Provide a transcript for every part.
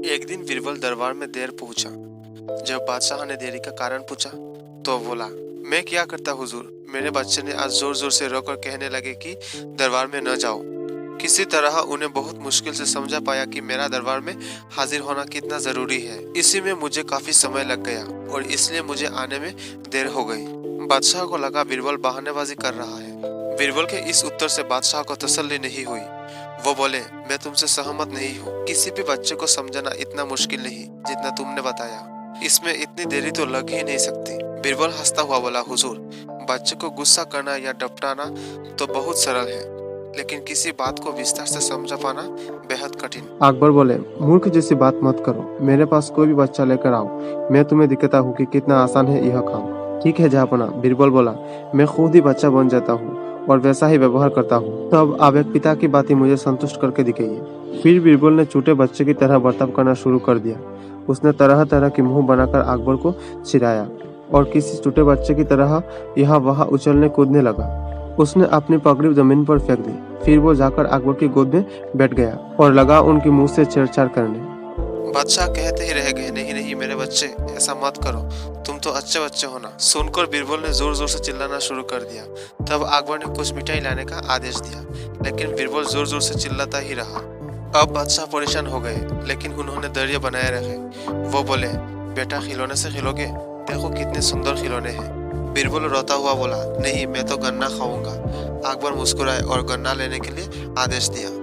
एक दिन बीरबल दरबार में देर पहुंचा। जब बादशाह ने देरी का कारण पूछा तो बोला, मैं क्या करता हुजूर, मेरे बच्चे ने आज जोर जोर से रोकर कहने लगे कि दरबार में न जाओ। किसी तरह उन्हें बहुत मुश्किल से समझा पाया कि मेरा दरबार में हाजिर होना कितना जरूरी है। इसी में मुझे काफी समय लग गया और इसलिए मुझे आने में देर हो गई। बादशाह को लगा बीरबल बहानेबाजी कर रहा है। बीरबल के इस उत्तर से बादशाह को तसल्ली नहीं हुई। वो बोले, मैं तुमसे सहमत नहीं हूँ। किसी भी बच्चे को समझाना इतना मुश्किल नहीं जितना तुमने बताया। इसमें इतनी देरी तो लग ही नहीं सकती। बीरबल हंसता हुआ बोला, हुजूर, बच्चे को गुस्सा करना या डपटाना तो बहुत सरल है, लेकिन किसी बात को विस्तार से समझा पाना बेहद कठिन। अकबर बोले, मूर्ख जैसी बात मत करो। मेरे पास कोई भी बच्चा लेकर आओ, मैं तुम्हें दिखाता हूँ कि कितना आसान है यह काम। ठीक है जहाँपना, बीरबल बोला, मैं खुद ही बच्चा बन जाता हूँ और वैसा ही व्यवहार करता हूँ। तब आप एक पिता की बात ही मुझे संतुष्ट करके दिखाइए। फिर बीरबल ने छोटे बच्चे की तरह बर्ताव करना शुरू कर दिया। उसने तरह तरह की मुंह बनाकर अकबर को चिढ़ाया और किसी छोटे बच्चे की तरह यहाँ वहाँ उछलने कूदने लगा। उसने अपनी पगड़ी जमीन पर फेंक दी। फिर वो जाकर अकबर की गोद में बैठ गया और लगा उनके मुंह से छेड़छाड़ करने। बादशाह कहते ही रह गए, नहीं नहीं मेरे बच्चे, ऐसा मत करो, तुम तो अच्छे बच्चे हो ना। सुनकर बीरबल ने जोर जोर से चिल्लाना शुरू कर दिया। तब अकबर ने कुछ मिठाई लाने का आदेश दिया, लेकिन बीरबल जोर जोर से चिल्लाता ही रहा। अब बादशाह परेशान हो गए, लेकिन उन्होंने धैर्य बनाए रखे। वो बोले, बेटा खिलौने से खिलोगे? देखो कितने सुंदर खिलौने हैं। बीरबल रोता हुआ बोला, नहीं, मैं तो गन्ना खाऊंगा। अकबर मुस्कुराए और गन्ना लेने के लिए आदेश दिया।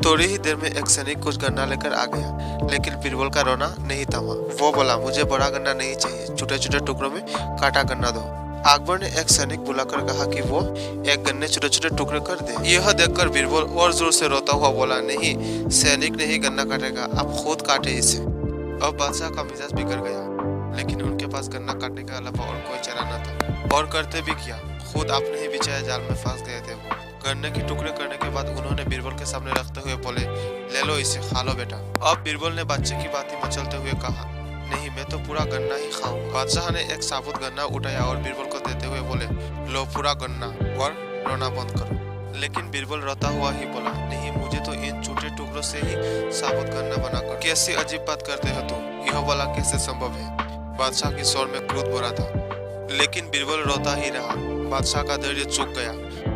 थोड़ी ही देर में एक सैनिक कुछ गन्ना लेकर आ गया, लेकिन बीरबल का रोना नहीं थमा। वो बोला, मुझे बड़ा गन्ना नहीं चाहिए, छोटे छोटे टुकड़ों में काटा गन्ना दो। अकबर ने एक सैनिक बुलाकर कहा कि वो एक गन्ने छोटे छोटे टुकड़े कर दे। यह देखकर बीरबल और जोर से रोता हुआ बोला, नहीं, सैनिक नहीं गन्ना काटेगा, आप खुद काटे इसे। अब बादशाह का मिजाज बिगड़ गया, लेकिन उनके पास गन्ना काटने के अलावा और कोई चारा न था। और करते भी क्या, खुद अपने ही बिछाए जाल में फंस गए थे। वो गन्ने के टुकड़े करने के बाद उन्होंने बीरबल के सामने रखते हुए बोले, ले लो इसे, खा लो बेटा। अब बीरबल ने बच्चे की बातें मचलते हुए कहा, नहीं, मैं तो पूरा गन्ना ही खाऊं। बादशाह ने एक साबुत गन्ना उठाया और बीरबल को देते हुए बोले, लो पूरा गन्ना और रोना बंद करो। लेकिन बीरबल रोता हुआ ही बोला, नहीं, मुझे तो इन छोटे टुकड़ों से ही साबुत गन्ना बनाकर। कैसी अजीब बात करते हो तुम, यह वाला कैसे संभव है? बादशाह की स्वर में क्रोध भरा था, लेकिन बीरबल रोता ही रहा। बादशाह का धैर्य चूक गया।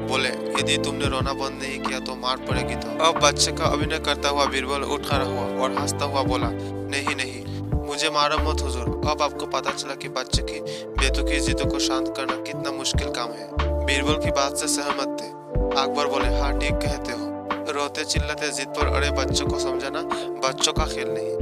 बोले, यदि तुमने रोना बंद नहीं किया तो मार पड़ेगी। तो अब बच्चे का अभिनय करता हुआ बीरबल उठ खड़ा हुआ और हंसता हुआ बोला, नहीं नहीं, मुझे मारो मत हुजूर। अब आपको पता चला कि बच्चे की बेतुकी जिद्दों को शांत करना कितना मुश्किल काम है। बीरबल की बात से सहमत थे। अकबर बोले, हाँ ठीक कहते हो, रोते चिल्लाते जिद पर अड़े बच्चों को समझाना बच्चों का खेल नहीं।